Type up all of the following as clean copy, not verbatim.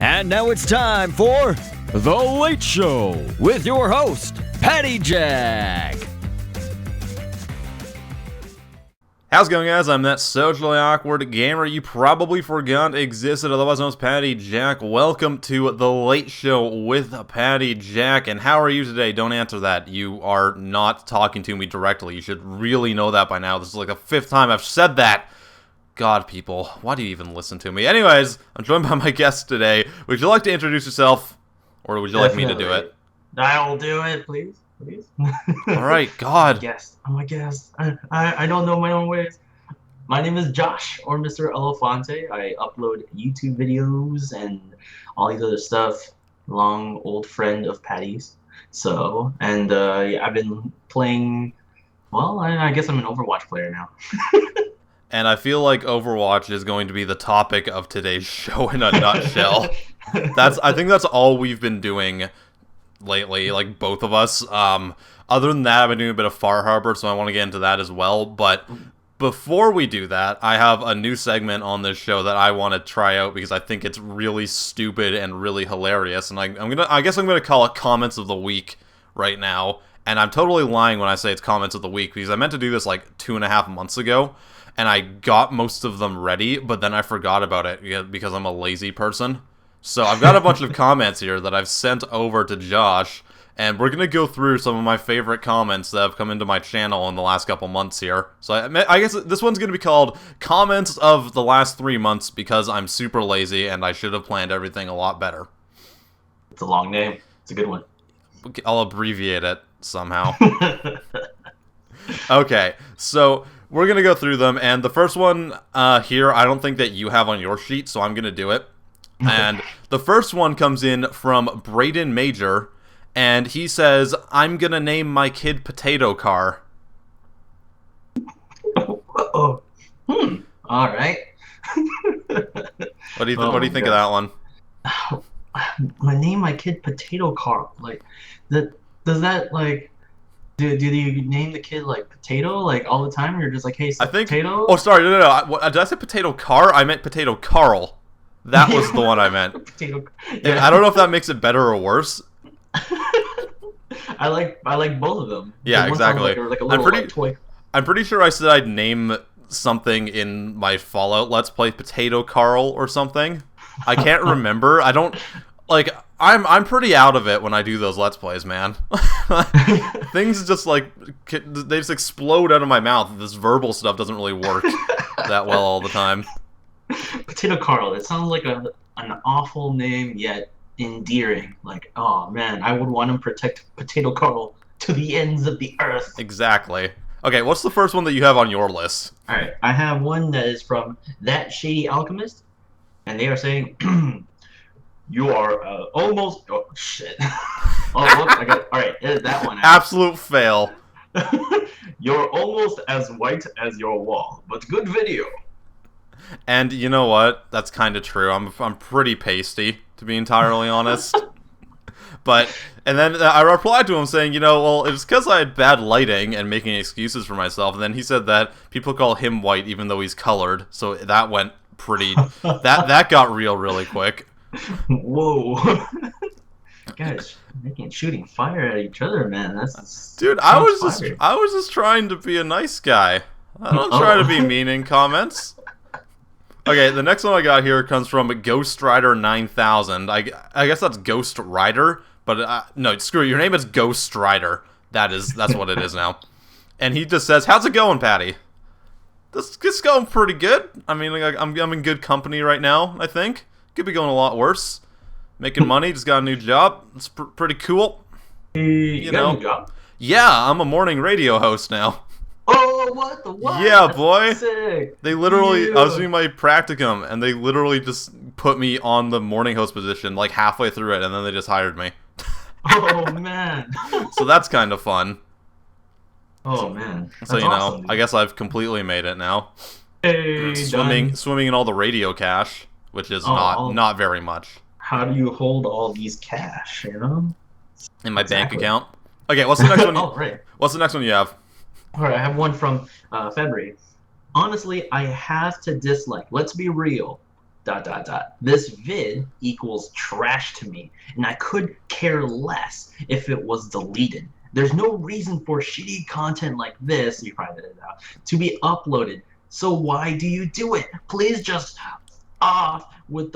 And now it's time for The Late Show with your host, PattyJack. How's it going, guys? I'm that socially awkward gamer you probably forgot existed, otherwise known as PattyJack. Welcome to The Late Show with PattyJack. And how are you today? Don't answer that. You are not talking to me directly. You should really know that by now. This is like the 5th time I've said that. God, people, why do you even listen to me? Anyways, I'm joined by my guest today. Would you like to introduce yourself, or would you like me to do it? I'll do it, please. Alright, God. I'm a guest. I don't know my own ways. My name is Josh, or MrElephante. I upload YouTube videos and all these other stuff. Long old friend of Patty's. So, and yeah, I've been playing, well, I guess I'm an Overwatch player now. And I feel like Overwatch is going to be the topic of today's show in a nutshell. I think that's all we've been doing lately, like both of us. Other than that, I've been doing a bit of Far Harbor, so I want to get into that as well. But before we do that, I have a new segment on this show that I want to try out because I think it's really stupid and really hilarious. And I guess I'm gonna call it Comments of the Week right now. And I'm totally lying when I say it's Comments of the Week because I meant to do this like 2.5 months ago. And I got most of them ready, but then I forgot about it because I'm a lazy person. So I've got a bunch of comments here that I've sent over to Josh, and we're going to go through some of my favorite comments that have come into my channel in the last couple months here. So I guess this one's going to be called Comments of the Last 3 Months because I'm super lazy and I should have planned everything a lot better. It's a long name. It's a good one. I'll abbreviate it somehow. Okay, so we're going to go through them, and the first one here, I don't think that you have on your sheet, so I'm going to do it. And the first one comes in from Braden Major, and he says, I'm going to name my kid Potato Car. All right. What do you think of that one? I name my kid Potato Car. Like, does that, like... Do you name the kid like Potato like all the time? Or you're just like, hey, Potato? Oh, sorry, no. Did I say Potato Car? I meant Potato Carl. That was the one I meant. Potato. Yeah. I don't know if that makes it better or worse. I like both of them. Yeah, exactly. Like a little, toy. I'm pretty sure I said I'd name something in my Fallout Let's Play Potato Carl or something. I can't remember. I don't like. I'm pretty out of it when I do those Let's Plays, man. Things just like they just explode out of my mouth. This verbal stuff doesn't really work that well all the time. Potato Carl. It sounds like an awful name yet endearing. Like, oh man, I would want to protect Potato Carl to the ends of the earth. Exactly. Okay, what's the first one that you have on your list? All right, I have one that is from That Shady Alchemist, and they are saying. You are almost... Oh, shit. I got... Alright, that one. Absolute fail. You're almost as white as your wall, but good video. And you know what? That's kind of true. I'm pretty pasty, to be entirely honest. And then I replied to him saying, you know, well, it's because I had bad lighting and making excuses for myself. And then he said that people call him white even though he's colored. So that went pretty... that got real really quick. Whoa. Guys, shooting fire at each other, man. That's dude, I was just trying to be a nice guy. I don't try to be mean in comments. Okay, the next one I got here comes from Ghost Rider 9000. I guess that's Ghost Rider, but no, screw it. Your name is Ghost Rider. That's what it is now. And he just says, "How's it going, Patty?" It's going pretty good. I mean, like, I'm in good company right now, I think. Could be going a lot worse. Making money, just got a new job. It's pretty cool. You got a new job? Yeah, I'm a morning radio host now. Oh, what? Yeah, That's boy. Sick. They literally, I was doing my practicum, and they literally just put me on the morning host position, like halfway through it, and then they just hired me. Oh, man. So that's kind of fun. Oh, man. That's so, awesome, dude. I guess I've completely made it now. Hey, swimming in all the radio cash. Which is not very much. How do you hold all these cash, you know? In my bank account. Okay, what's the next one? Right. What's the next one you have? Alright, I have one from February. Honestly, I have to dislike. Let's be real. This vid equals trash to me, and I could care less if it was deleted. There's no reason for shitty content like this, you probably did it out, to be uploaded. So why do you do it? Please just off with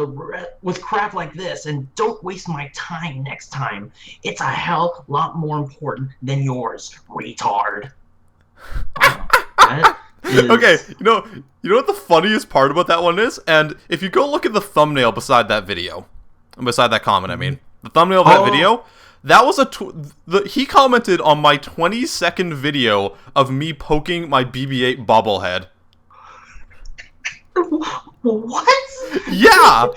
crap like this, and don't waste my time next time. It's a hell lot more important than yours, retard. Okay, you know what the funniest part about that one is? And if you go look at the thumbnail beside that video, beside that comment, I mean, the thumbnail of that video, that was he commented on my 20-second video of me poking my BB-8 bobblehead. What? Yeah!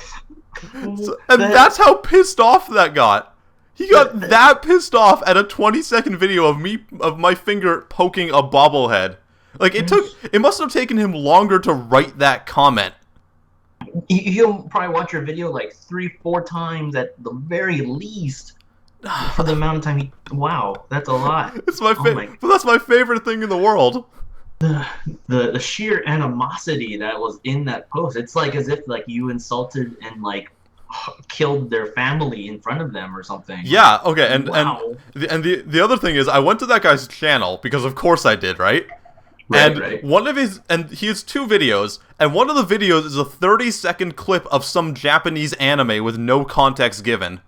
That's how pissed off that got. He got that pissed off at a 20-second video of my finger poking a bobblehead. Like, it must have taken him longer to write that comment. He'll probably watch your video like 3-4 times at the very least for the amount of time wow, that's a lot. It's that's my favorite thing in the world. The sheer animosity that was in that post. It's like as if like you insulted and like killed their family in front of them or something. Yeah, okay, and wow. the other thing is I went to that guy's channel because of course I did, right? Right. One of he has 2 videos, and one of the videos is a 30-second clip of some Japanese anime with no context given.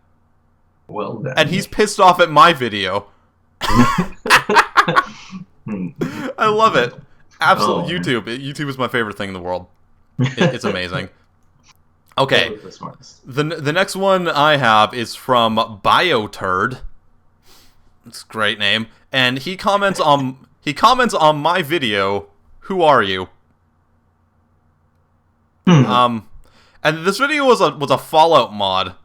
Well then. And he's pissed off at my video. I love it. Absolutely. YouTube is my favorite thing in the world. It's amazing. Okay. The next one I have is from BioTurd. It's a great name. And he comments on my video, "Who are you?" And this video was a Fallout mod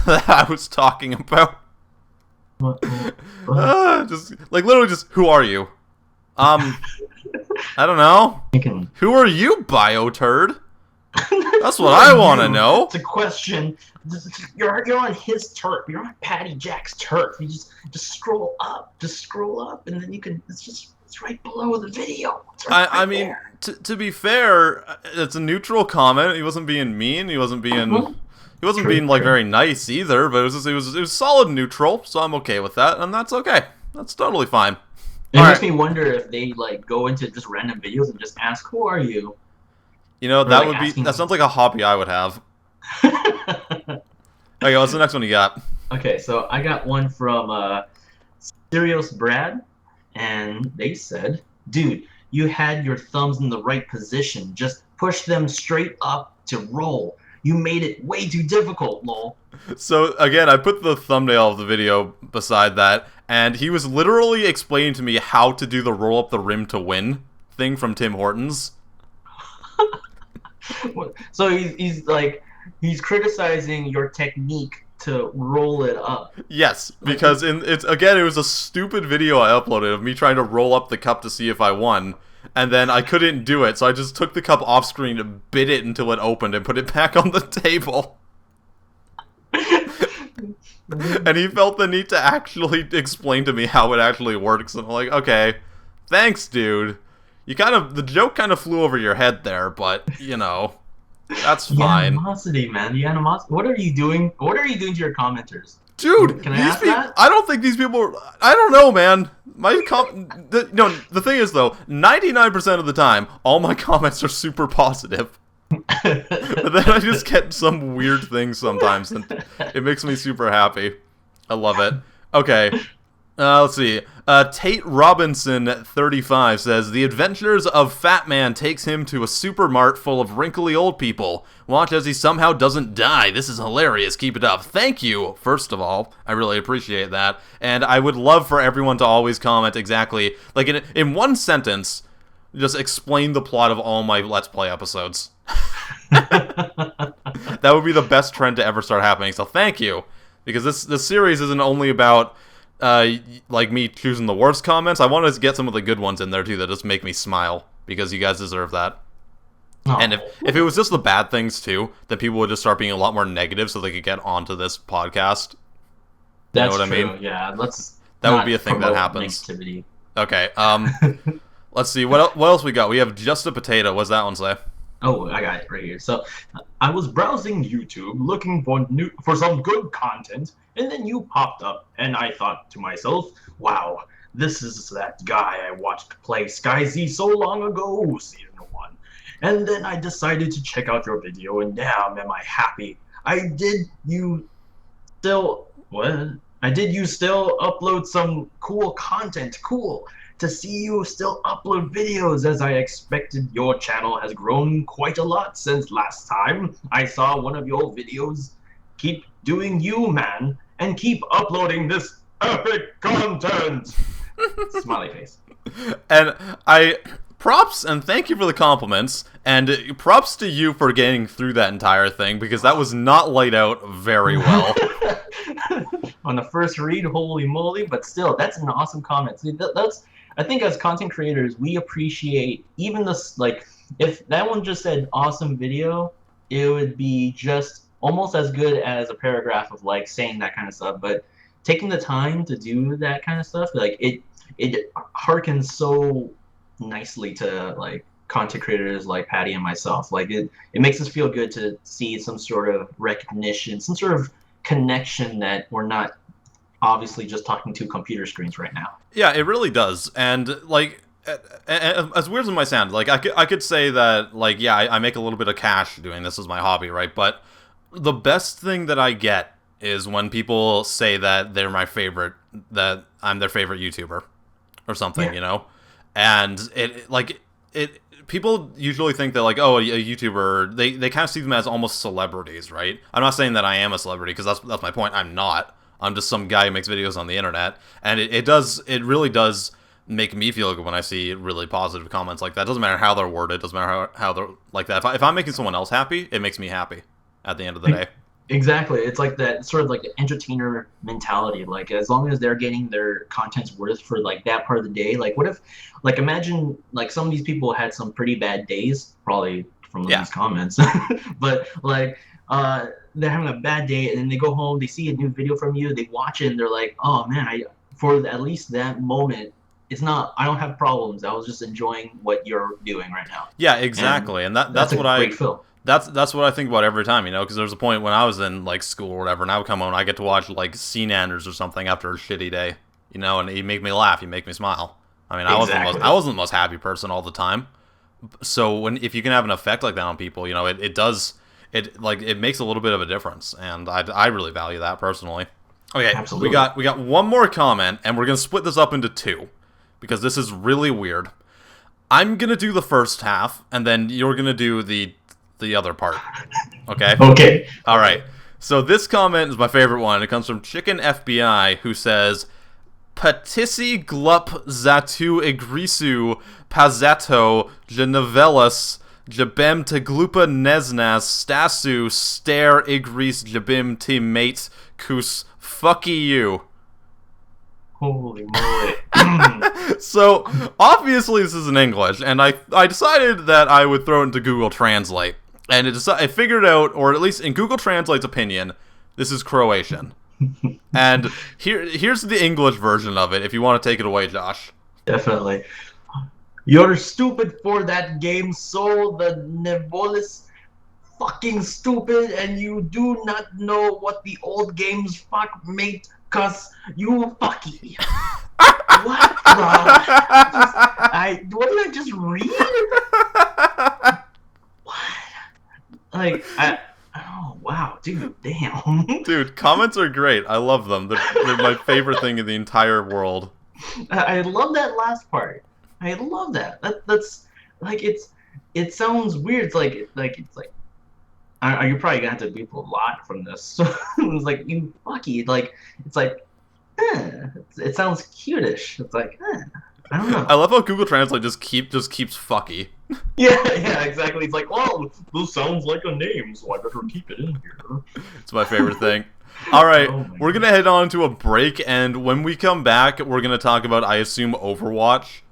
that I was talking about. What? Just literally just, "Who are you?" I don't know. Who are you, BioTurd? That's what I want to know. It's a question. You're on his turf. You're on PattyJack's turf. You just scroll up. And then you can. It's right below the video. I mean, to be fair, it's a neutral comment. He wasn't being mean. He wasn't being. He wasn't being like very nice either. But it was solid neutral. So I'm okay with that, and that's okay. That's totally fine. It makes me wonder if they like go into just random videos and just ask, "Who are you?" You know, that sounds like a hobby I would have. Okay, what's the next one you got? Okay, so I got one from Serious Brad, and they said, "Dude, you had your thumbs in the right position. Just push them straight up to roll. You made it way too difficult, lol." So, again, I put the thumbnail of the video beside that, and he was literally explaining to me how to do the roll up the rim to win thing from Tim Hortons. So he's criticizing your technique to roll it up. Yes, because it was a stupid video I uploaded of me trying to roll up the cup to see if I won, and then I couldn't do it, so I just took the cup off screen and bit it until it opened and put it back on the table. And he felt the need to actually explain to me how it actually works, and I'm like, okay, thanks, dude. The joke kind of flew over your head there, but, you know, that's fine. The animosity, man. The animosity. What are you doing? What are you doing to your commenters? Dude, can I ask that? I don't think these people I don't know, man. The thing is, though, 99% of the time, all my comments are super positive. But then I just get some weird things sometimes, and it makes me super happy. I love it. Okay. Let's see. Tate Robinson 35 says, "The adventures of Fat Man takes him to a supermart full of wrinkly old people. Watch as he somehow doesn't die. This is hilarious. Keep it up." Thank you, first of all. I really appreciate that. And I would love for everyone to always comment exactly, like in one sentence, just explain the plot of all my Let's Play episodes. That would be the best trend to ever start happening. So thank you. Because this series isn't only about like me choosing the worst comments. I want to get some of the good ones in there too that just make me smile, because you guys deserve that. Aww. And if it was just the bad things too, then people would just start being a lot more negative so they could get onto this podcast. You know what I mean? Yeah, that would be a thing that happens. Negativity. Okay. Let's see what else we got. We have Just a Potato. What's that one say? Oh, I got it right here. So, I was browsing YouTube looking for some good content, and then you popped up, and I thought to myself, "Wow, this is that guy I watched play Sky Z so long ago, season one." And then I decided to check out your video, and damn, am I happy! I did you still what? I did you still upload some cool content? Cool to see you still upload videos, as I expected. Your channel has grown quite a lot since last time I saw one of your videos. Keep doing you, man, and keep uploading this epic content. Smiley face. And props and thank you for the compliments, and props to you for getting through that entire thing, because that was not laid out very well. On the first read, holy moly, but still, that's an awesome comment. See, that's, I think as content creators, we appreciate even this, like, if that one just said awesome video, it would be just almost as good as a paragraph of like saying that kind of stuff. But taking the time to do that kind of stuff, like it harkens so nicely to like content creators like Patty and myself. Like it makes us feel good to see some sort of recognition, some sort of connection that we're not obviously just talking to computer screens right now. Yeah, it really does. And like, as weird as it might sound, like I could say that, like, yeah, I make a little bit of cash doing this as my hobby, right? But the best thing that I get is when people say that they're my favorite, that I'm their favorite YouTuber or something, Yeah. you know? And people usually think that, like, oh, a YouTuber, they kind of see them as almost celebrities, right? I'm not saying that I am a celebrity, because that's my point. I'm not. I'm just some guy who makes videos on the internet, and it really does make me feel good when I see really positive comments like that. It doesn't matter how they're worded, doesn't matter how they're like that. If I'm making someone else happy, it makes me happy at the end of the day. Exactly. It's like that sort of like the entertainer mentality. Like as long as they're getting their content's worth for like that part of the day. Like what if, like imagine like some of these people had some pretty bad days, probably from these comments, but like they're having a bad day and then they go home, they see a new video from you, they watch it and they're like, oh man, for at least that moment, it's not, I don't have problems. I was just enjoying what you're doing right now. Yeah, exactly. And that's what great film. That's what I think about every time, you know, because there's a point when I was in like school or whatever, and I would come home and I get to watch like Scene Anders or something after a shitty day, you know, and he'd make me laugh, he'd make me smile. I mean, I wasn't the most happy person all the time. So if you can have an effect like that on people, you know, it makes a little bit of a difference, and I really value that personally. Okay, absolutely. we got one more comment, and we're gonna split this up into two, because this is really weird. I'm gonna do the first half, and then you're gonna do the other part. Okay? Okay. All right. So this comment is my favorite one. It comes from Chicken FBI, who says, Patissi glup zatu igrisu pazato genevelas jabem te glupa nesnas stasu stare igris jabim te mate kus fucky you. Holy moly. So, obviously this is in English, and I decided that I would throw it into Google Translate. And I figured out, or at least in Google Translate's opinion, this is Croatian. And here's the English version of it, if you want to take it away, Josh. Definitely. You're stupid for that game, so the Nevolis fucking stupid, and you do not know what the old games fuck mate, cause you fucky. What what did I just read? What? Like, oh, wow, dude, damn. Dude, comments are great. I love them. They're my favorite thing in the entire world. I love that last part. I love that. That's, like, it sounds weird. It's like, you're probably gonna have to beep a lot from this. It's like, you fucky, like, it's like, it sounds cutish. It's like, I don't know. I love how Google Translate just keeps fucky. Yeah, exactly. It's like, well, this sounds like a name, so I better keep it in here. It's my favorite thing. All right, we're God. gonna head on to a break, and when we come back, we're gonna talk about, I assume, Overwatch.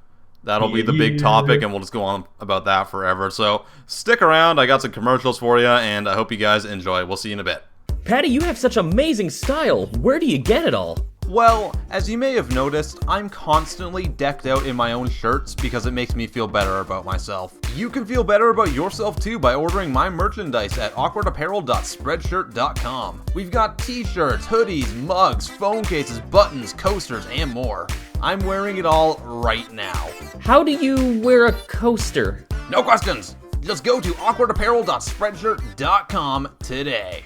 That'll be the big topic, and we'll just go on about that forever. So stick around. I got some commercials for you, and I hope you guys enjoy. We'll see you in a bit. Patty, you have such amazing style. Where do you get it all? Well, as you may have noticed, I'm constantly decked out in my own shirts because it makes me feel better about myself. You can feel better about yourself too by ordering my merchandise at awkwardapparel.spreadshirt.com. We've got t-shirts, hoodies, mugs, phone cases, buttons, coasters, and more. I'm wearing it all right now. How do you wear a coaster? No questions! Just go to awkwardapparel.spreadshirt.com today.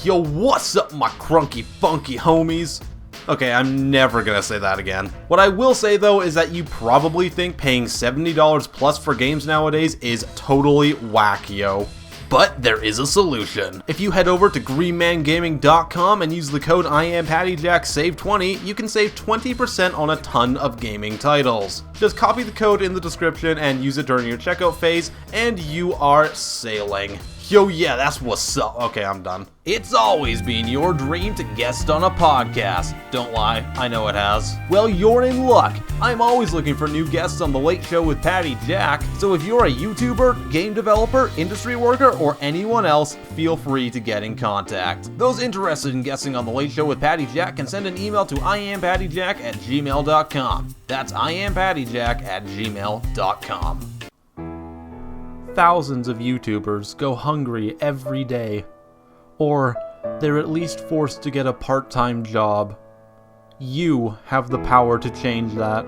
Yo, what's up, my crunky funky homies? Okay, I'm never gonna say that again. What I will say though is that you probably think paying $70 plus for games nowadays is totally whack, yo. But there is a solution. If you head over to greenmangaming.com and use the code IAmPattyJack SAVE20, you can save 20% on a ton of gaming titles. Just copy the code in the description and use it during your checkout phase, and you are sailing. Yo, yeah, that's what's up. Okay, I'm done. It's always been your dream to guest on a podcast. Don't lie, I know it has. Well, you're in luck. I'm always looking for new guests on The Late Show with Patty Jack, so if you're a YouTuber, game developer, industry worker, or anyone else, feel free to get in contact. Those interested in guesting on The Late Show with Patty Jack can send an email to IAmPattyJack@gmail.com. That's IAmPattyJack@gmail.com. Thousands of YouTubers go hungry every day, or they're at least forced to get a part-time job. You have the power to change that.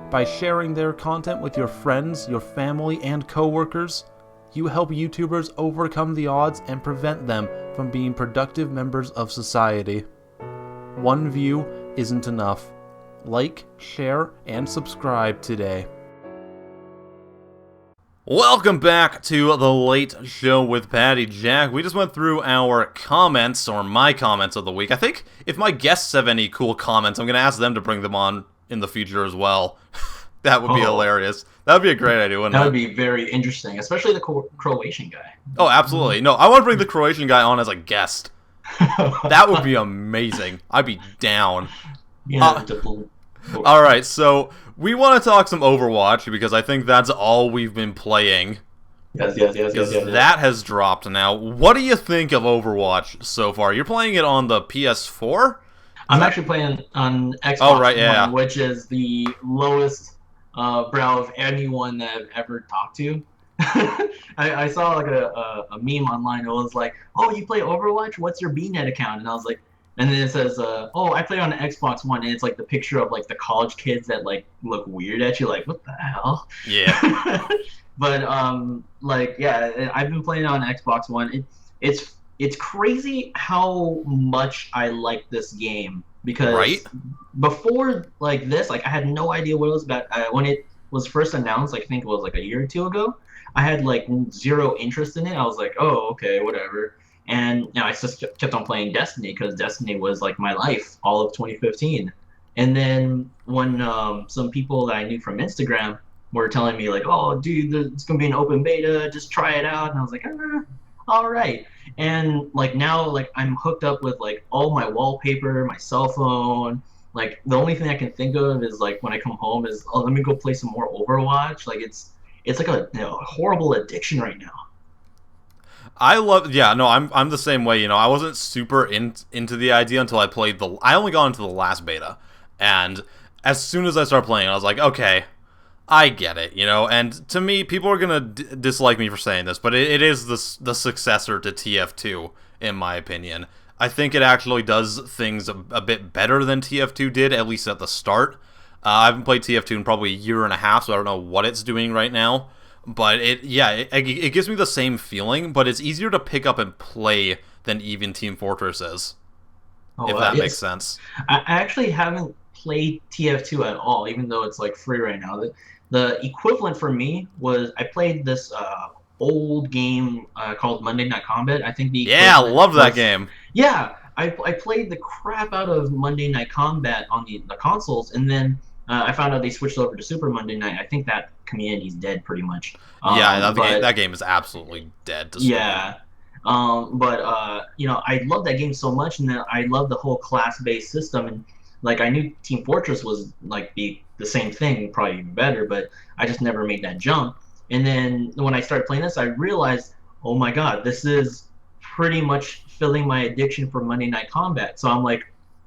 By sharing their content with your friends, your family, and coworkers, you help YouTubers overcome the odds and prevent them from being productive members of society. One view isn't enough. Like, share, and subscribe today. Welcome back to The Late Show with Patty Jack. We just went through our comments, or my comments of the week. I think if my guests have any cool comments, I'm going to ask them to bring them on in the future as well. That would be hilarious. That would be a great idea, wouldn't it? That would be very interesting, especially the Croatian guy. Oh, absolutely. No, I want to bring the Croatian guy on as a guest. That would be amazing. I'd be down. Yeah, Alright, so we want to talk some Overwatch because I think that's all we've been playing. Yes. That has dropped now. What do you think of Overwatch so far? You're playing it on the PS4? I'm actually playing on Xbox One, which is the lowest brow of anyone that I've ever talked to. I saw like a meme online. It was like, "Oh, you play Overwatch? What's your BNet account?" And I was like, and then it says, "Oh, I play on Xbox One," and it's like the picture of like the college kids that like look weird at you, like, "What the hell?" Yeah. But like, yeah, I've been playing on Xbox One. It's crazy how much I like this game because before like this, like I had no idea what it was about. When it was first announced, like, I think it was like a year or two ago, I had like zero interest in it. I was like, "Oh, okay, whatever." And I just kept on playing Destiny because Destiny was like my life all of 2015. And then when some people that I knew from Instagram were telling me like, "Oh, dude, it's gonna be an open beta, just try it out," and I was like, all right. And like now, like I'm hooked up with like all my wallpaper, my cell phone. Like the only thing I can think of is like when I come home is, "Oh, let me go play some more Overwatch." Like it's like a horrible addiction right now. I'm the same way, I wasn't super into the idea until I played I only got into the last beta, and as soon as I started playing, I was like, okay, I get it, and to me, people are gonna dislike me for saying this, but it is the successor to TF2, in my opinion. I think it actually does things a bit better than TF2 did, at least at the start. I haven't played TF2 in probably a year and a half, so I don't know what it's doing right now. But it gives me the same feeling, but it's easier to pick up and play than even Team Fortress is. If that makes sense. I actually haven't played TF2 at all, even though it's like free right now. The equivalent for me was I played this old game called Monday Night Combat. I think I love that game. Yeah, I played the crap out of Monday Night Combat on the consoles, and then I found out they switched over to Super Monday Night. I think that community's dead pretty much. That game is absolutely dead. Yeah. But I love that game so much, and then I love the whole class-based system, and like I knew Team Fortress was like the same thing, probably even better, but I just never made that jump. And then when I started playing this, I realized, oh my god, this is pretty much filling my addiction for Monday Night Combat. So I'm like,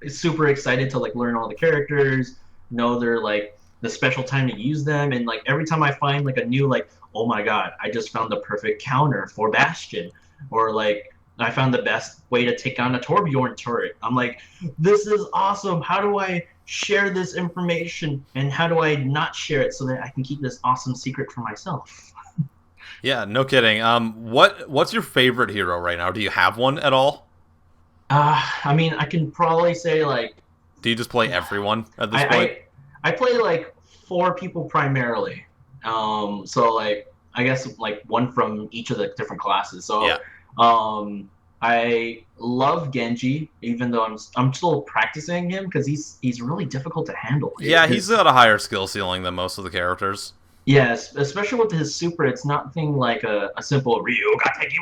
super excited to like learn all the characters, know their like the special time to use them, and like every time I find like a new like, oh my god, I just found the perfect counter for Bastion, or like I found the best way to take down a Torbjorn turret. I'm like, this is awesome. How do I share this information, and how do I not share it so that I can keep this awesome secret for myself? Yeah, no kidding. What's your favorite hero right now? Do you have one at all? I mean, I can probably say like Do you just play everyone at this point? I play like 4 people primarily. So like I guess like one from each of the different classes. So Yeah. I love Genji, even though I'm still practicing him because he's really difficult to handle. Yeah, he's got a higher skill ceiling than most of the characters. Yes, especially with his super, it's nothing like a simple Ryu Gateki.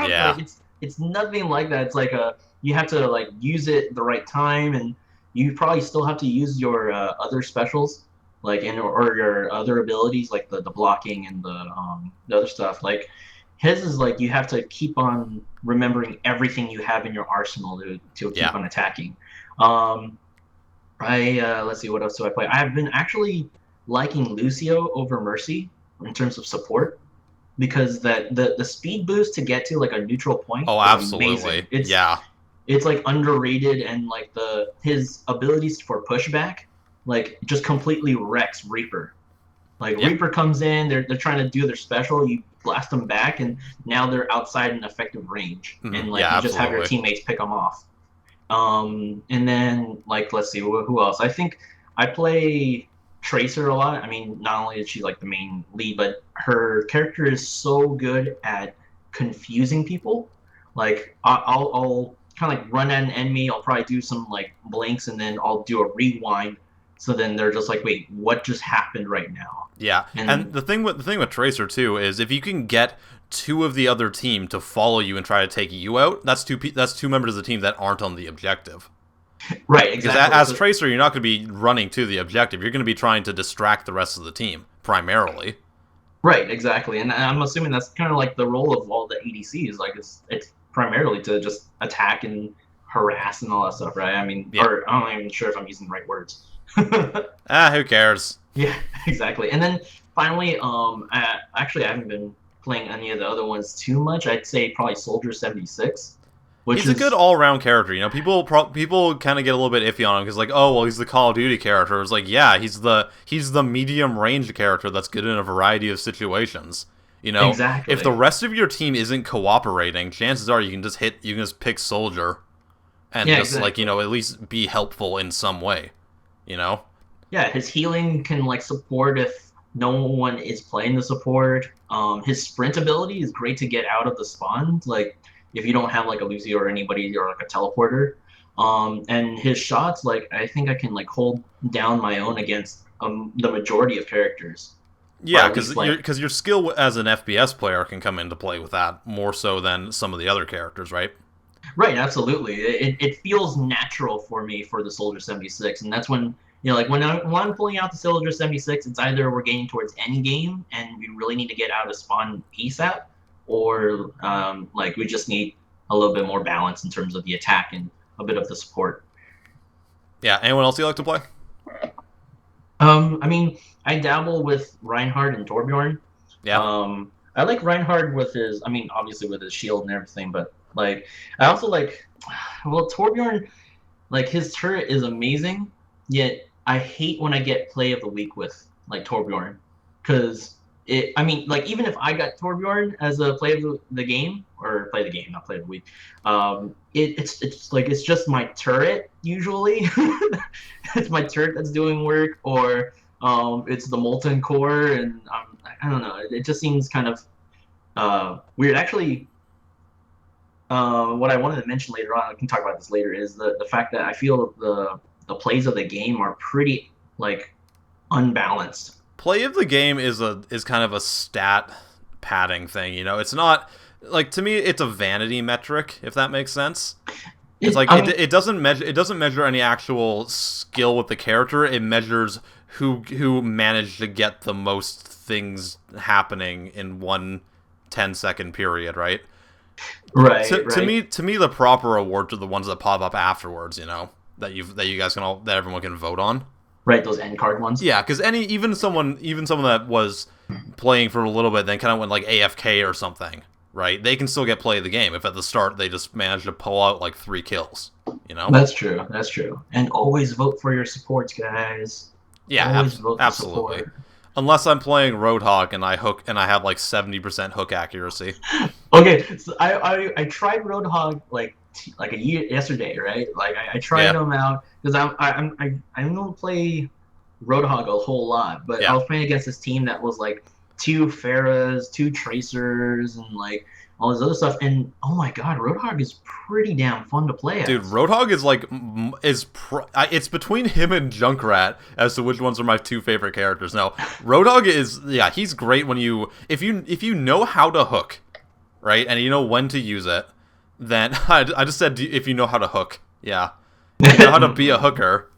Yeah. Like, it's nothing like that. It's like you have to like use it the right time, and you probably still have to use your other specials, like or your other abilities, like the blocking and the other stuff. Like his is like you have to keep on remembering everything you have in your arsenal to keep on attacking. Let's see, what else do I play? I have been actually liking Lucio over Mercy in terms of support, because the speed boost to get to like a neutral point. Oh, absolutely. It's like underrated, and like his abilities for pushback, like just completely wrecks Reaper. Like Reaper comes in, they're trying to do their special, you blast them back, and now they're outside an effective range, and like you just have your teammates pick them off. And then like let's see who else. I think I play Tracer a lot. I mean, not only is she like the main lead, but her character is so good at confusing people. Like I'll kind of like run at an enemy, I'll probably do some like blinks, and then I'll do a rewind. So then they're just like, wait, what just happened right now? Yeah, and the thing with Tracer too is if you can get 2 of the other team to follow you and try to take you out, that's two members of the team that aren't on the objective. Right, exactly. Because as Tracer, you're not going to be running to the objective. You're going to be trying to distract the rest of the team, primarily. Right, exactly. And I'm assuming that's kind of like the role of all the ADCs. Like, it's primarily to just attack and harass and all that stuff, right? I mean, or I'm not even sure if I'm using the right words. Who cares? Yeah, exactly. And then finally, I haven't been playing any of the other ones too much. I'd say probably Soldier 76. He's a good all-around character, you know. People kind of get a little bit iffy on him because, like, oh, well, he's the Call of Duty character. It's like, yeah, he's the medium-range character that's good in a variety of situations. You know, exactly. If the rest of your team isn't cooperating, chances are you can just pick Soldier, and like, you know, at least be helpful in some way. You know. Yeah, his healing can like support if no one is playing the support. His sprint ability is great to get out of the spawn. Like, if you don't have like a Lucio or anybody or like a teleporter, and his shots, like I think I can like hold down my own against the majority of characters. Yeah, because your skill as an FPS player can come into play with that more so than some of the other characters, right? Right, absolutely. It feels natural for me for the Soldier 76, and that's when, you know, like when I'm pulling out the Soldier 76, it's either we're getting towards end game and we really need to get out of spawn ASAP, or like we just need a little bit more balance in terms of the attack and a bit of the support. Yeah. Anyone else you like to play? I mean, I dabble with Reinhardt and Torbjorn. Yeah. I like Reinhardt with his, I mean, obviously with his shield and everything, but like I also like, well, Torbjorn, like his turret is amazing, yet I hate when I get play of the week with like Torbjorn, because I mean, like even if I got Torbjorn as a play of the game, or play the game, not play of the week, it's like it's just my turret usually. It's my turret that's doing work, or it's the molten core, and I don't know. It just seems kind of weird. Actually, what I wanted to mention later on, I can talk about this later, is the fact that I feel the plays of the game are pretty like unbalanced. Play of the game is kind of a stat padding thing, you know. It's not like, to me, it's a vanity metric, if that makes sense. It's like it doesn't measure any actual skill with the character. It measures who managed to get the most things happening in one 10-second period, right? Right. To me, the proper awards are the ones that pop up afterwards, you know. that you guys that everyone can vote on. Right, those end card ones. Yeah, because even someone that was playing for a little bit, then kind of went like AFK or something, right? They can still get play of the game if at the start they just managed to pull out like 3 kills. You know. That's true. That's true. And always vote for your supports, guys. Yeah, Always vote for absolutely. support. Unless I'm playing Roadhog and I have like 70% hook accuracy. Okay, so I tried Roadhog like a year yesterday, right? Like I tried them out because I don't play Roadhog a whole lot, but I was playing against this team that was like 2 Pharahs, 2 Tracers, and like all this other stuff. And oh my god, Roadhog is pretty damn fun to play as. Dude, Roadhog is like it's between him and Junkrat as to which ones are my 2 favorite characters. Now, Roadhog is he's great when if you know how to hook, right, and you know when to use it. Then I just said if you know how to hook, if you know how to be a hooker.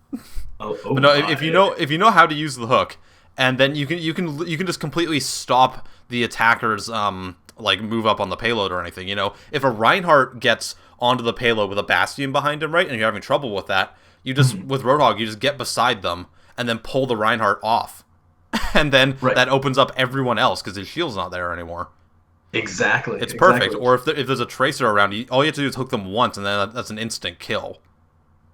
But no, if you know how to use the hook, and then you can just completely stop the attackers like move up on the payload or anything. You know, if a Reinhardt gets onto the payload with a Bastion behind him, right, and you're having trouble with that, you just with Roadhog you just get beside them and then pull the Reinhardt off, and then that opens up everyone else because his shield's not there anymore. Exactly. It's perfect. Or if there's a Tracer around, all you have to do is hook them once, and then that's an instant kill.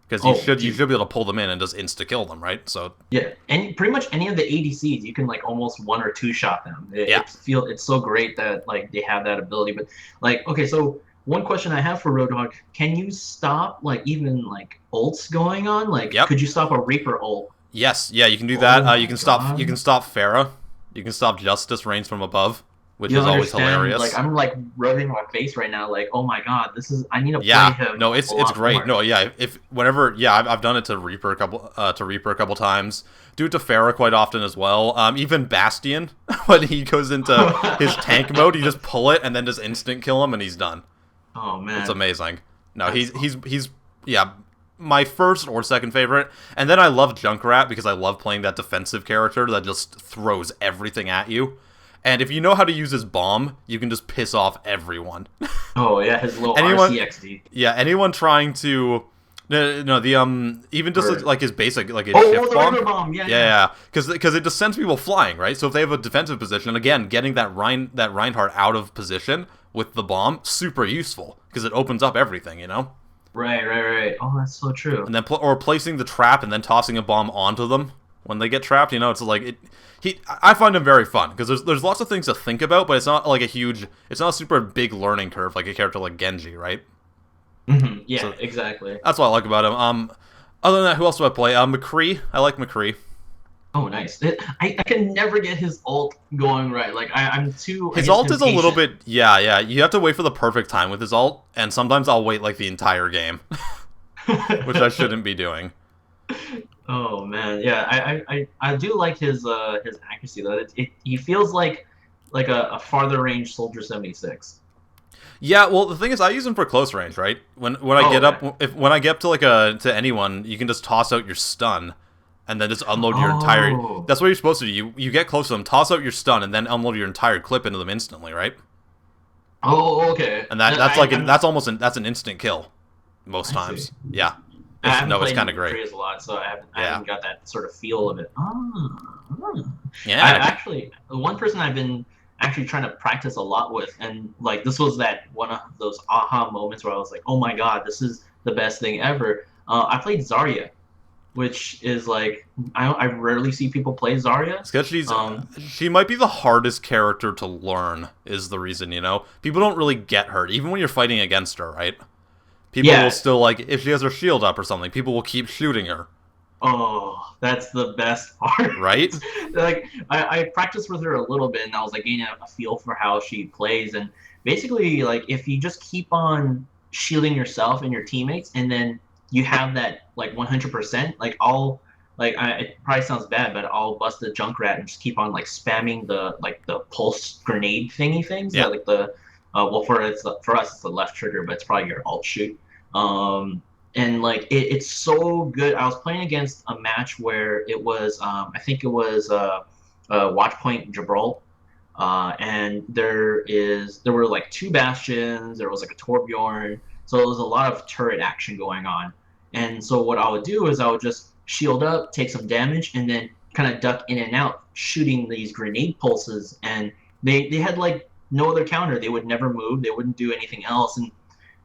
Because you should be able to pull them in and just insta kill them, right? So yeah, and pretty much any of the ADCs, you can like almost 1 or 2 shot them. It's so great that like they have that ability. But like, okay, so one question I have for Roadhog: can you stop like even like ults going on? Like, could you stop a Reaper ult? Yes, you can do that. You can stop Pharah. You can stop Justice Reigns from above, which is always hilarious. Like I'm like rubbing my face right now. Like, oh my god, I need to play him. No, it's great. More. No, I've done it to Reaper a couple times. Do it to Pharah quite often as well. Even Bastion, when he goes into his tank mode, you just pull it and then just instant kill him and he's done. Oh man, it's amazing. No, he's my first or second favorite, and then I love Junkrat because I love playing that defensive character that just throws everything at you. And if you know how to use his bomb, you can just piss off everyone. Oh yeah, his little RCXD. Yeah, anyone trying to even just like his basic like his shift bomb. Yeah. Because it just sends people flying, right? So if they have a defensive position, again, getting that Reinhardt out of position with the bomb, super useful because it opens up everything, you know. Right. Oh, that's so true. And then or placing the trap and then tossing a bomb onto them when they get trapped, you know, it's like it. I find him very fun because there's lots of things to think about, but it's not like it's not a super big learning curve like a character like Genji, right? Mm-hmm. Yeah, so exactly. That's what I like about him. Other than that, who else do I play? McCree. I like McCree. Oh, nice. I can never get his ult going right. Like I'm too. His ult is a little bit. Yeah. You have to wait for the perfect time with his ult, and sometimes I'll wait like the entire game, which I shouldn't be doing. Oh man, yeah, I do like his accuracy though. He feels like a farther range Soldier 76. Yeah, well the thing is I use him for close range, right? When I get up to anyone, you can just toss out your stun and then just unload your entire. That's what you're supposed to do. You get close to them, toss out your stun, and then unload your entire clip into them instantly, right? Oh, okay. And that's an instant kill most times. Yeah. It's kind of great. A lot, so I haven't got that sort of feel of it. Yeah. Actually, one person I've been actually trying to practice a lot with, and like this was that one of those aha moments where I was like, oh my god, this is the best thing ever. I played Zarya, which is like I rarely see people play Zarya. Because she might be the hardest character to learn. Is the reason, you know, people don't really get her even when you're fighting against her, right? People will still, like, if she has her shield up or something, people will keep shooting her. Oh, that's the best part. Right? Like, I practiced with her a little bit, and I was, like, gaining a feel for how she plays. And basically, like, if you just keep on shielding yourself and your teammates, and then you have that, like, 100%, like, it probably sounds bad, but I'll bust the Junkrat and just keep on, like, spamming the pulse grenade thingy things. Yeah. Like, for us, it's the left trigger, but it's probably your alt shoot. And like it's so good. I was playing against a match where it was I think it was Watchpoint Gibraltar, and there were like 2 bastions. There was like a Torbjorn, so there was a lot of turret action going on. And so what I would do is I would just shield up, take some damage, and then kind of duck in and out, shooting these grenade pulses. And they had like no other counter. They would never move. They wouldn't do anything else. And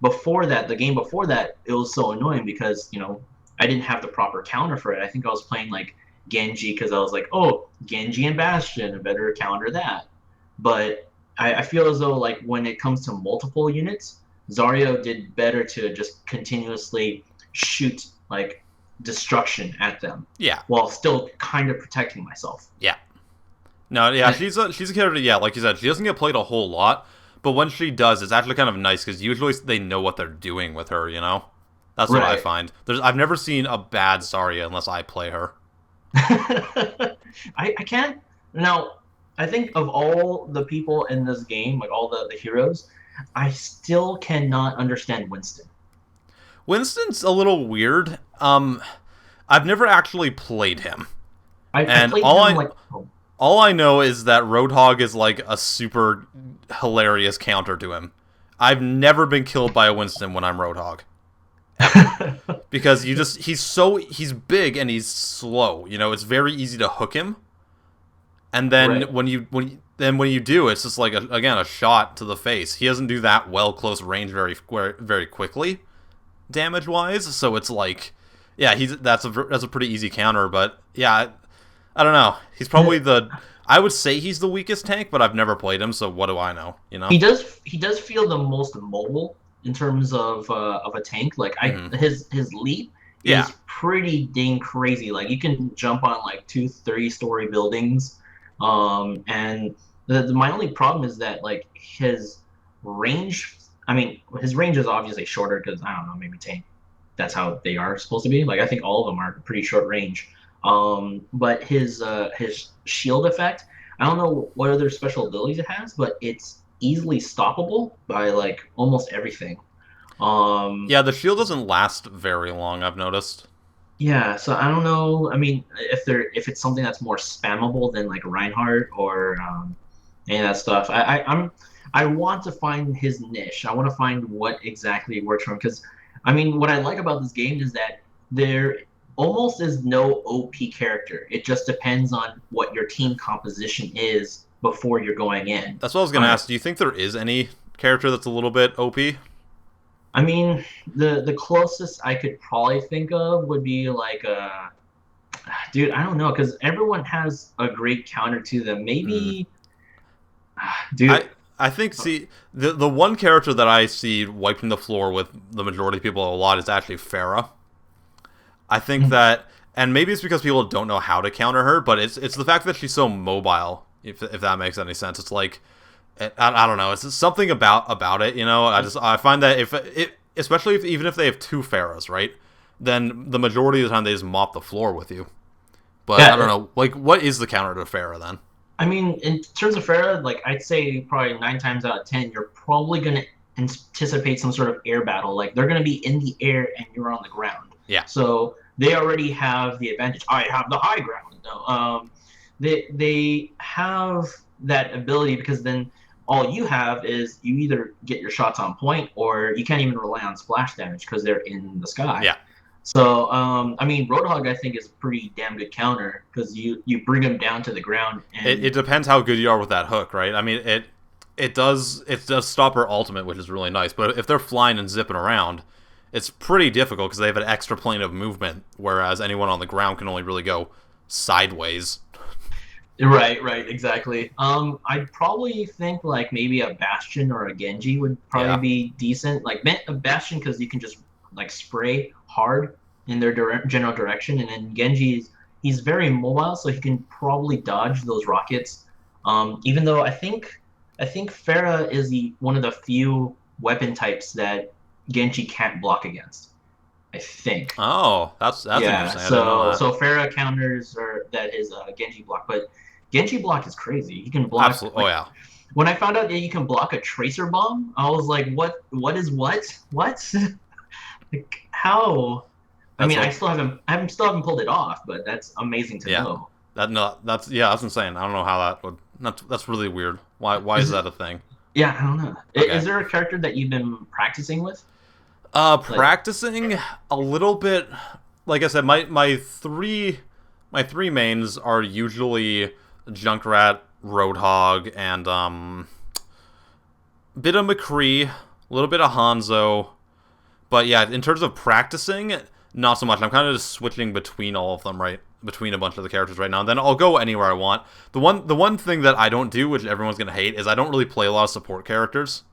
before that, the game before that, it was so annoying because, you know, I didn't have the proper counter for it. I think I was playing like Genji because I was like, oh, Genji and Bastion, I better counter that. But I feel as though like when it comes to multiple units, Zarya did better to just continuously shoot like destruction at them. Yeah. While still kind of protecting myself. Yeah. No, yeah, she's a character, yeah, like you said, she doesn't get played a whole lot, but when she does, it's actually kind of nice, because usually they know what they're doing with her, you know? That's what I find. I've never seen a bad Zarya unless I play her. I can't... Now, I think of all the people in this game, like all the heroes, I still cannot understand Winston. Winston's a little weird. I've never actually played him. I played him like... All I know is that Roadhog is like a super hilarious counter to him. I've never been killed by a Winston when I'm Roadhog. Because he's big and he's slow. You know, it's very easy to hook him. And then when you do, it's just like a shot to the face. He doesn't do that well close range very quickly, damage wise. So it's like, yeah, that's a pretty easy counter. But yeah. I don't know. He's probably I would say he's the weakest tank, but I've never played him, so what do I know? You know. He does feel the most mobile in terms of a tank. Like his leap is pretty dang crazy. Like you can jump on like 2-3 story buildings. And my only problem is that like his range. I mean, his range is obviously shorter because I don't know, maybe tank. That's how they are supposed to be. Like I think all of them are pretty short range. But his shield effect, I don't know what other special abilities it has, but it's easily stoppable by like almost everything. Yeah, the shield doesn't last very long, I've noticed. Yeah, so I don't know. I mean, if it's something that's more spammable than like Reinhardt or any of that stuff. I want to find his niche. I want to find what exactly works for him, because I mean, what I like about this game is that there almost is no OP character. It just depends on what your team composition is before you're going in. That's what I was going to ask. Do you think there is any character that's a little bit OP? I mean, the closest I could probably think of would be like dude, I don't know, because everyone has a great counter to them. Maybe, dude. I think, see, the one character that I see wiping the floor with the majority of people a lot is actually Pharah. I think that, and maybe it's because people don't know how to counter her, but it's the fact that she's so mobile, if that makes any sense. It's like, I don't know, it's just something about it, you know? I find that especially even if they have 2 Pharahs, right? Then the majority of the time they just mop the floor with you. But yeah, I don't know, like, what is the counter to Pharah then? I mean, in terms of Pharah, like, I'd say probably 9 times out of 10, you're probably going to anticipate some sort of air battle. Like, they're going to be in the air and you're on the ground. Yeah. So they already have the advantage. I have the high ground. No, they have that ability, because then all you have is you either get your shots on point or you can't even rely on splash damage because they're in the sky. Yeah. So, I mean, Roadhog, I think, is a pretty damn good counter because you bring them down to the ground. And it depends how good you are with that hook, right? I mean, it does stop her ultimate, which is really nice. But if they're flying and zipping around, it's pretty difficult because they have an extra plane of movement, whereas anyone on the ground can only really go sideways. Right, exactly. I'd probably think like maybe a Bastion or a Genji would probably be decent. Like a Bastion because you can just like spray hard in their general direction, and then Genji he's very mobile, so he can probably dodge those rockets. Even though I think Pharah is one of the few weapon types that Genji can't block against, I think. Oh, that's interesting. So Pharah counters that is Genji block, but Genji block is crazy. He can block. Absolutely. Like, when I found out that you can block a tracer bomb, I was like, what is what? Like, how? I mean, I still haven't pulled it off, but that's amazing to know. That's insane. I don't know how that would. That's really weird. Why is that a thing? Yeah, I don't know. Okay. Is there a character that you've been practicing with? Practicing a little bit. Like I said, my three mains are usually Junkrat, Roadhog, and bit of McCree, a little bit of Hanzo. But yeah, in terms of practicing, not so much. I'm kind of just switching between all of them, right? Between a bunch of the characters right now. And then I'll go anywhere I want. The one thing that I don't do, which everyone's gonna hate, is I don't really play a lot of support characters.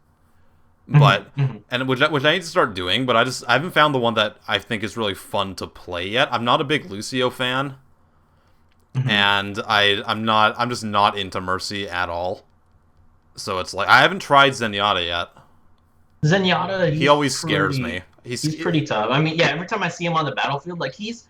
But and which I need to start doing, but I haven't found the one that I think is really fun to play yet. I'm not a big Lucio fan, and I'm just not into Mercy at all. So it's like I haven't tried Zenyatta yet. Zenyatta, he always scares me. He's pretty tough. I mean, yeah, every time I see him on the battlefield, like he's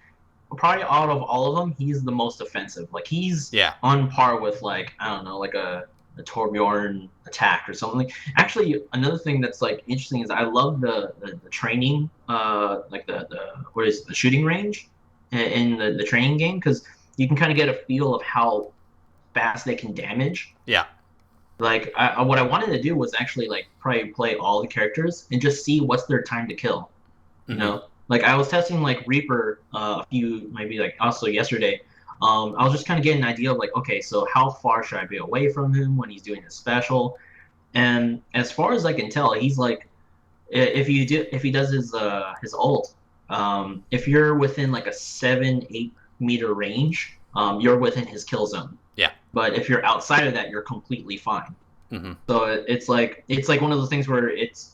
probably out of all of them, he's the most offensive. Like he's on par with like I don't know, like a Torbjorn attack or something. Actually, another thing that's like interesting is I love the training, like the shooting range in the training game, because you can kind of get a feel of how fast they can damage. Yeah. Like what I wanted to do was actually like probably play all the characters and just see what's their time to kill. You know, like I was testing like Reaper maybe like also yesterday. I was just kind of getting an idea of like, okay, so how far should I be away from him when he's doing his special? And as far as I can tell, he's like, if he does his ult, if you're within like a 7-8 meter range, you're within his kill zone. Yeah. But if you're outside of that, you're completely fine. So it's like one of those things where it's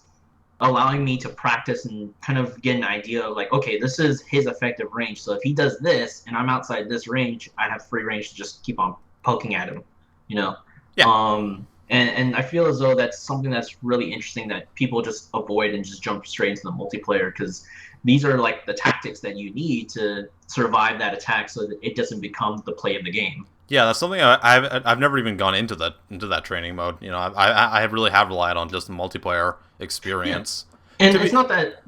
allowing me to practice and kind of get an idea of like, okay, this is his effective range. So if he does this and I'm outside this range, I have free range to just keep on poking at him, you know? Yeah. And I feel as though that's something that's really interesting that people just avoid and just jump straight into the multiplayer, because these are like the tactics that you need to survive that attack so that it doesn't become the play of the game. Yeah, that's something I've never even gone into that training mode. You know, I really have relied on just the multiplayer experience. Yeah. And it's not that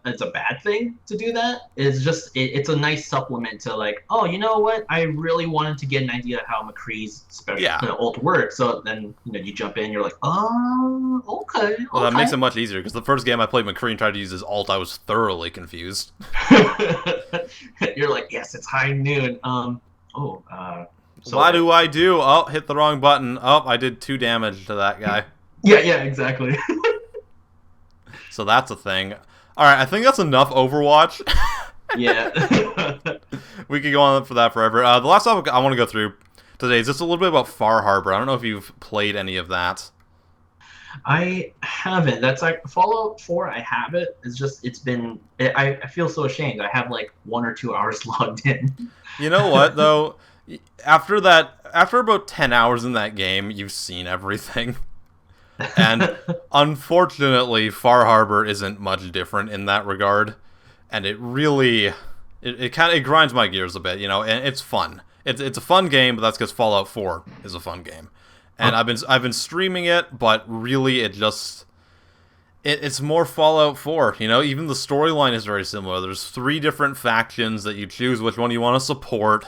it's a bad thing to do that. It's just it's a nice supplement to like, oh, you know what? I really wanted to get an idea of how McCree's special ult works. So then you jump in, you're like, oh, okay. Well, that makes it much easier, because the first game I played McCree and tried to use his ult, I was thoroughly confused. You're like, yes, it's high noon. So what do I do? Oh, hit the wrong button. Oh, I did 2 damage to that guy. Yeah, exactly. So that's a thing. Alright, I think that's enough Overwatch. Yeah. We could go on for that forever. The last topic I want to go through today is just a little bit about Far Harbor. I don't know if you've played any of that. I haven't. That's like Fallout 4. I have it. It's just I feel so ashamed. I have like 1 or 2 hours logged in. You know what though? After about 10 hours in that game, you've seen everything. And unfortunately, Far Harbor isn't much different in that regard. And it really it grinds my gears a bit, and it's fun. It's a fun game, but that's because Fallout 4 is a fun game. And I've been streaming it, but really it's more Fallout 4, even the storyline is very similar. There's 3 different factions that you choose which one you want to support.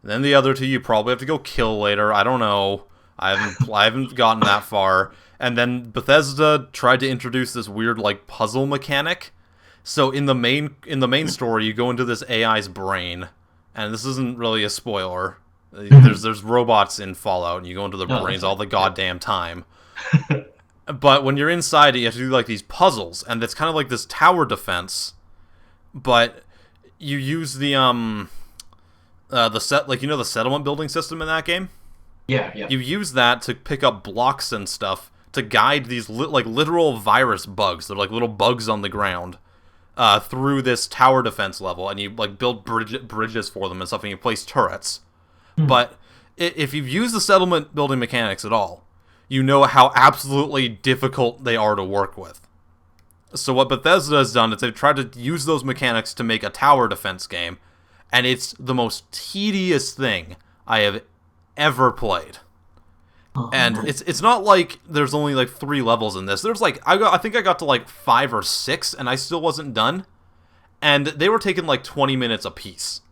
Then the other 2 you probably have to go kill later. I don't know. I haven't gotten that far. And then Bethesda tried to introduce this weird like puzzle mechanic. So in the main story, you go into this AI's brain, and this isn't really a spoiler. There's robots in Fallout, and you go into their brains all the goddamn time. But when you're inside it, you have to do like these puzzles, and it's kind of like this tower defense. But you use the settlement building system in that game. Yeah. You use that to pick up blocks and stuff to guide these literal virus bugs. They're like little bugs on the ground through this tower defense level, and you like build bridges for them and stuff, and you place turrets. But if you've used the settlement building mechanics at all, you know how absolutely difficult they are to work with. So what Bethesda has done is they've tried to use those mechanics to make a tower defense game, and it's the most tedious thing I have ever played. And it's not like there's only like 3 levels in this. There's like I think I got to like 5 or 6, and I still wasn't done. And they were taking like 20 minutes a piece.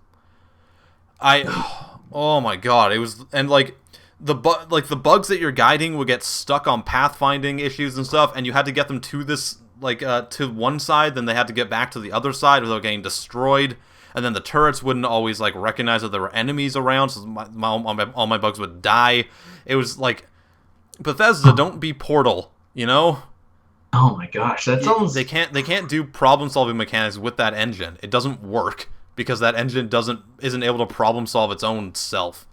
Oh my god, it was, and like the bugs that you're guiding would get stuck on pathfinding issues and stuff, and you had to get them to this to one side, then they had to get back to the other side without getting destroyed. And then the turrets wouldn't always like recognize that there were enemies around, so all my bugs would die. It was like, Bethesda, don't be Portal, you know? Oh my gosh, that sounds... They can't do problem-solving mechanics with that engine. It doesn't work because that engine isn't able to problem-solve its own self.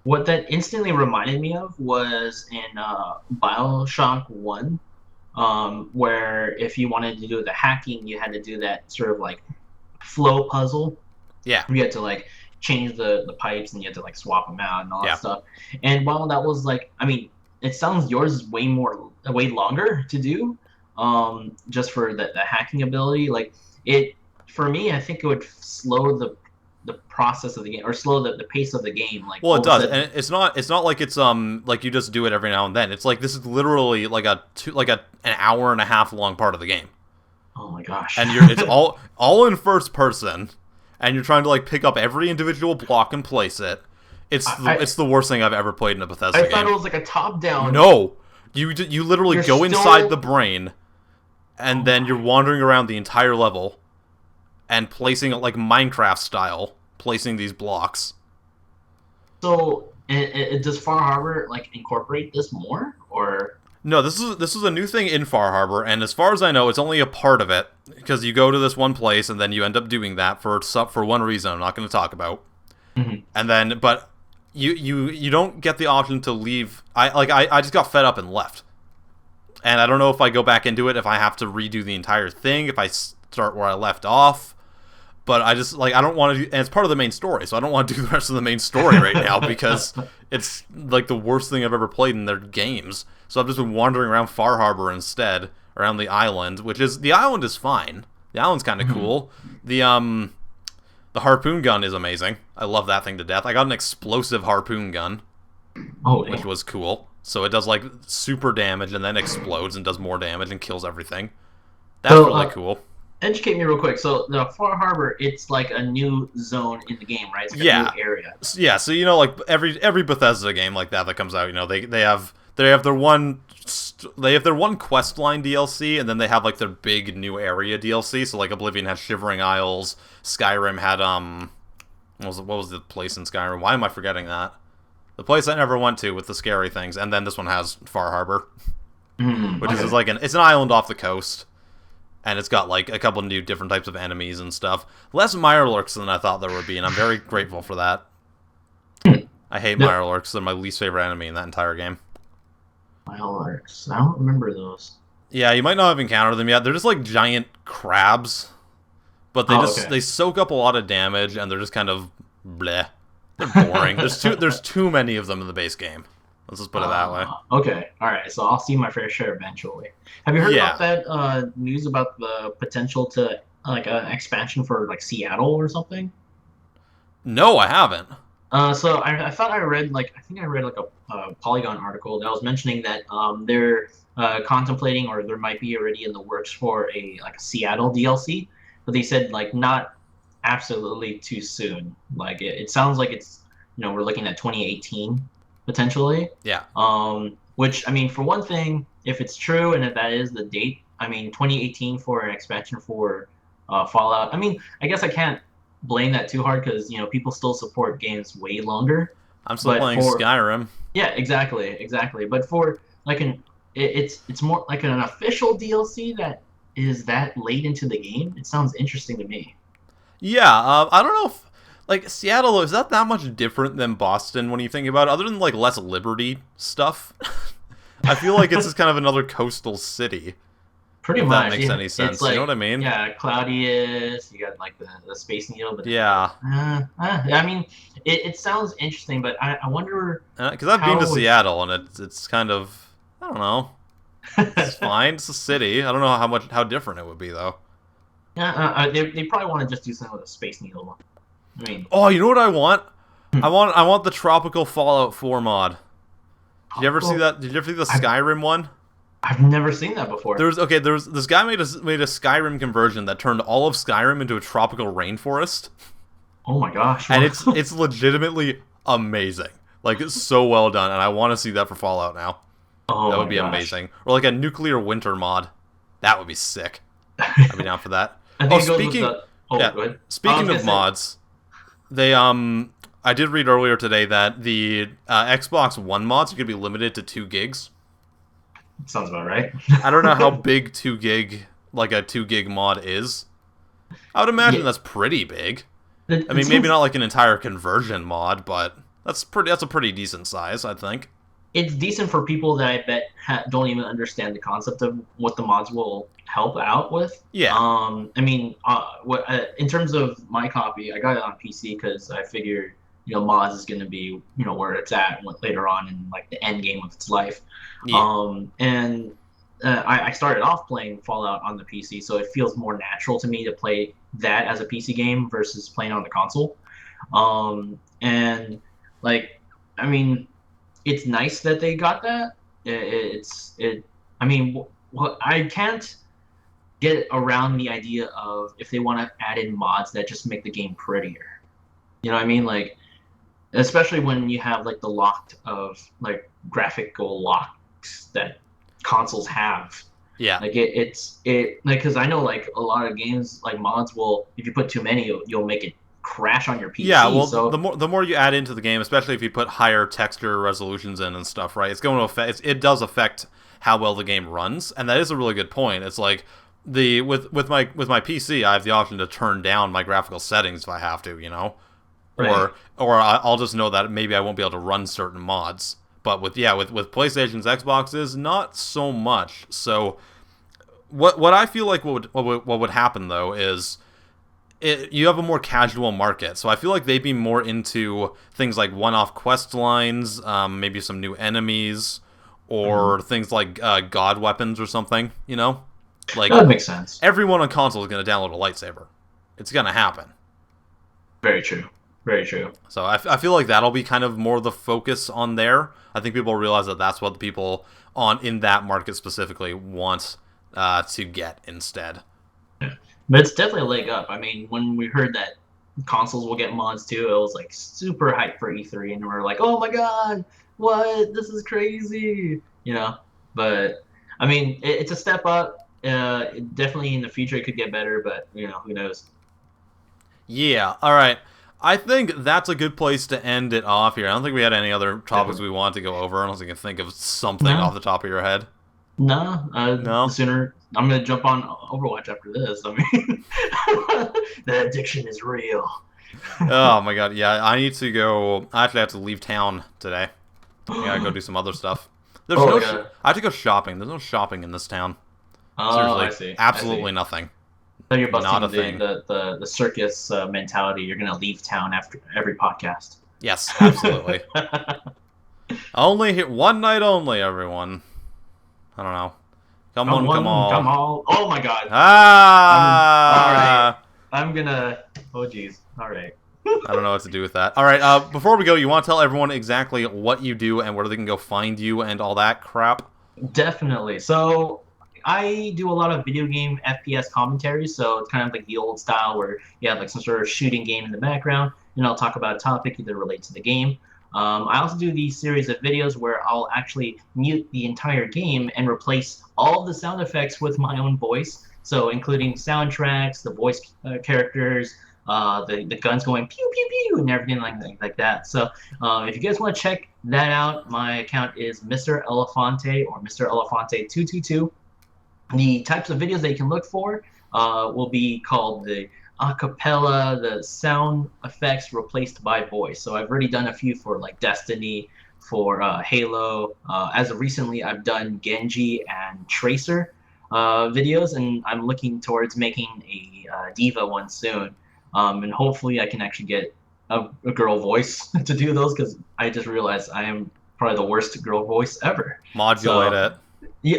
What that instantly reminded me of was in BioShock 1, where if you wanted to do the hacking, you had to do that sort of like flow puzzle. Yeah. You had to like change the pipes and you had to like swap them out and all Yeah. that stuff. And while that was like, I mean, it sounds yours is way longer to do, just for the hacking ability. Like it, for me, I think it would slow the process of the game, or slow the pace of the game. Like, well, it does, and it's not like it's like you just do it every now and then. It's like this is literally like an hour and a half long part of the game. Oh my gosh! And it's all in first person, and you're trying to like pick up every individual block and place it. It's the worst thing I've ever played in a Bethesda game. I thought it was like a top down. No, you literally You're go still... inside the brain, and then you're wandering around the entire level, and placing like Minecraft style, placing these blocks. So, does Far Harbor like incorporate this more, or? No, this is a new thing in Far Harbor, and as far as I know, it's only a part of it because you go to this one place and then you end up doing that for one reason I'm not going to talk about. Mm-hmm. And then, but you don't get the option to leave. I just got fed up and left, and I don't know if I go back into it if I have to redo the entire thing, if I start where I left off. But I just, like, I don't want to do... And it's part of the main story, so I don't want to do the rest of the main story right now because it's, like, the worst thing I've ever played in their games. So I've just been wandering around Far Harbor instead, around the island, which is... The island is fine. The island's kind of cool. The harpoon gun is amazing. I love that thing to death. I got an explosive harpoon gun, which was cool. So it does, like, super damage and then explodes and does more damage and kills everything. That's really cool. Educate me real quick. So the Far Harbor, it's like a new zone in the game, right? It's like a new area. Yeah. So you know, like every Bethesda game like that comes out, you know, they have their one quest line DLC, and then they have like their big new area DLC. So like Oblivion had Shivering Isles, Skyrim had what was the place in Skyrim? Why am I forgetting that? The place I never went to with the scary things, and then this one has Far Harbor, which is like it's an island off the coast. And it's got, like, a couple new different types of enemies and stuff. Less Mirelurks than I thought there would be, and I'm very grateful for that. I hate Mirelurks. They're my least favorite enemy in that entire game. Mirelurks. I don't remember those. Yeah, you might not have encountered them yet. They're just, like, giant crabs. But they they soak up a lot of damage, and they're just kind of bleh. They're boring. There's too many of them in the base game. Let's just put it that way. Okay, alright, so I'll see my fair share eventually. Have you heard about that news about the potential to, like, an expansion for, like, Seattle or something? No, I haven't. So I thought I read, like, a Polygon article that was mentioning that they're contemplating, or there might be already in the works for a Seattle DLC, but they said, like, not absolutely too soon. Like, it sounds like it's, you know, we're looking at 2018. Potentially. Yeah. Which, I mean, for one thing, if it's true and if that is the date, I mean, 2018 for an expansion for Fallout. I mean, I guess I can't blame that too hard because, you know, people still support games way longer. I'm still playing Skyrim. Yeah, exactly. But for, like, it's more like an official DLC that is that late into the game. It sounds interesting to me. Yeah, I don't know if... Like, Seattle, is that much different than Boston when you think about it? Other than, like, less liberty stuff? I feel like it's just kind of another coastal city. Pretty much. If that makes any sense. Like, you know what I mean? Yeah, Cloudius, you got, like, the Space Needle. But yeah. I mean, it sounds interesting, but I wonder... Because I've been to Seattle, and it's kind of... I don't know. It's fine. It's a city. I don't know how different it would be, though. Yeah, they probably want to just do something with a Space Needle. I mean, oh, you know what I want? I want the Tropical Fallout 4 mod. Did you ever see that? Did you ever see the Skyrim one? I've never seen that before. There was this guy made a Skyrim conversion that turned all of Skyrim into a tropical rainforest. Oh my gosh! And it's legitimately amazing. Like, it's so well done, and I want to see that for Fallout now. Oh, that would be amazing. Or like a nuclear winter mod. That would be sick. I'd be down for that. I think it goes with the... Oh, yeah, go ahead. speaking of mods, they I did read earlier today that the Xbox One mods are going to be limited to 2 gigs. Sounds about right. I don't know how big 2 gig, like a 2 gig mod is. I would imagine that's pretty big. I mean, maybe not like an entire conversion mod, but that's a pretty decent size, I think. It's decent for people that I bet don't even understand the concept of what the mods will help out with. Yeah. I mean, in terms of my copy, I got it on PC because I figured, mods is going to be, where it's at later on in like the end game of its life. Yeah. I started off playing Fallout on the PC, so it feels more natural to me to play that as a PC game versus playing on the console. I mean, it's nice that they got that. I mean, I can't get around the idea of if they want to add in mods that just make the game prettier. You know what I mean? Like, especially when you have like the locked of like graphical locks that consoles have. Yeah. Like because I know like a lot of games like mods will, if you put too many, you'll make it crash on your PC. Yeah, well, so the more you add into the game, especially if you put higher texture resolutions in and stuff, right? It's going to affect. It does affect how well the game runs, and that is a really good point. It's like with my PC, I have the option to turn down my graphical settings if I have to, right. Or I'll just know that maybe I won't be able to run certain mods. But with PlayStation's, Xboxes, not so much. So what I feel like what would happen though is you have a more casual market. So I feel like they'd be more into things like one-off quest lines, maybe some new enemies, or things like god weapons or something. Like that makes sense. Everyone on console is going to download a lightsaber. It's going to happen. Very true. Very true. So I feel like that'll be kind of more the focus on there. I think people realize that that's what the people in that market specifically want to get instead. Yeah. But it's definitely a leg up. I mean, when we heard that consoles will get mods too, it was like super hype for E3, and we were like, oh my god, what? This is crazy. But I mean, it's a step up. Definitely in the future it could get better, but who knows? Yeah. All right. I think that's a good place to end it off here. I don't think we had any other topics we wanted to go over, unless you can think of something off the top of your head. No. No? Sooner I'm going to jump on Overwatch after this. I mean, the addiction is real. Oh my god, yeah. I need to go. I actually have to leave town today. I gotta go do some other stuff. I have to go shopping. There's no shopping in this town. Oh, seriously, I see. absolutely nothing. So you're busting the circus mentality. You're going to leave town after every podcast. Yes, absolutely. Only one night only, everyone. I don't know. Come on. Oh my god. Ah! All right. I'm going to... Oh, jeez. All right. I don't know what to do with that. All right, before we go, you want to tell everyone exactly what you do and where they can go find you and all that crap? Definitely. So... I do a lot of video game FPS commentary, so it's kind of like the old style where you have like some sort of shooting game in the background, and I'll talk about a topic either related to the game. I also do these series of videos where I'll actually mute the entire game and replace all of the sound effects with my own voice, so including soundtracks, the voice characters, the guns going pew pew pew and everything like that. So if you guys want to check that out, my account is MrElephante or MrElephante222. The types of videos that you can look for will be called the acapella, the sound effects replaced by voice. So I've already done a few for like Destiny, for Halo. As of recently, I've done Genji and Tracer videos, and I'm looking towards making a Diva one soon. And hopefully I can actually get a girl voice to do those, because I just realized I am probably the worst girl voice ever. Modulate it. Yeah,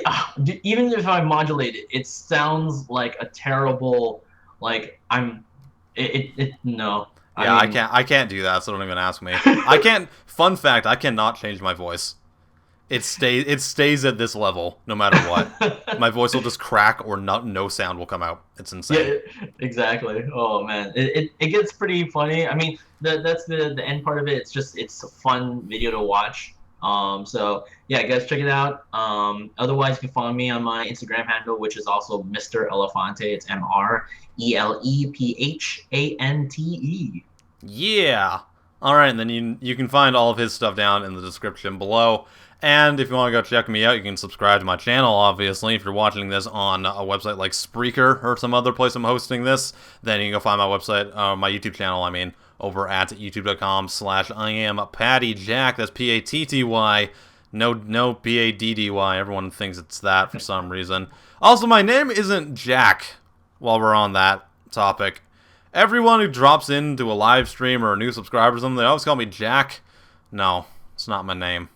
even if I modulate it, it sounds like a terrible, like I'm, no. Yeah, I can't do that, so don't even ask me. Fun fact, I cannot change my voice. It stays at this level, no matter what. My voice will just crack or no sound will come out. It's insane. Yeah, exactly. Oh man, it gets pretty funny. I mean, that's the end part of it. It's a fun video to watch. So yeah, guys, check it out. Otherwise, you can follow me on my Instagram handle, which is also MrElephante. It's MrElephante. Yeah. All right, and then you can find all of his stuff down in the description below. And if you want to go check me out, you can subscribe to my channel, obviously. If you're watching this on a website like Spreaker or some other place I'm hosting this, then you can go find my website, my YouTube channel, over at youtube.com/IAmPattyJack. That's P-A-T-T-Y. No B-A-D-D-Y. Everyone thinks it's that for some reason. Also, my name isn't Jack, while we're on that topic. Everyone who drops into a live stream or a new subscriber or something, they always call me Jack. No, it's not my name.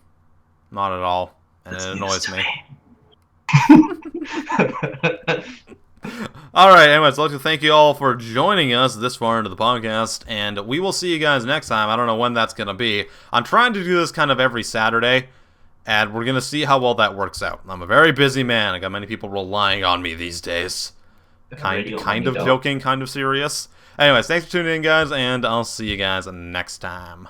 Not at all. And it annoys me. Alright, anyways, I'd like to thank you all for joining us this far into the podcast, and we will see you guys next time. I don't know when that's going to be. I'm trying to do this kind of every Saturday, and we're going to see how well that works out. I'm a very busy man. I got many people relying on me these days. Kind of joking, kind of serious. Anyways, thanks for tuning in, guys, and I'll see you guys next time.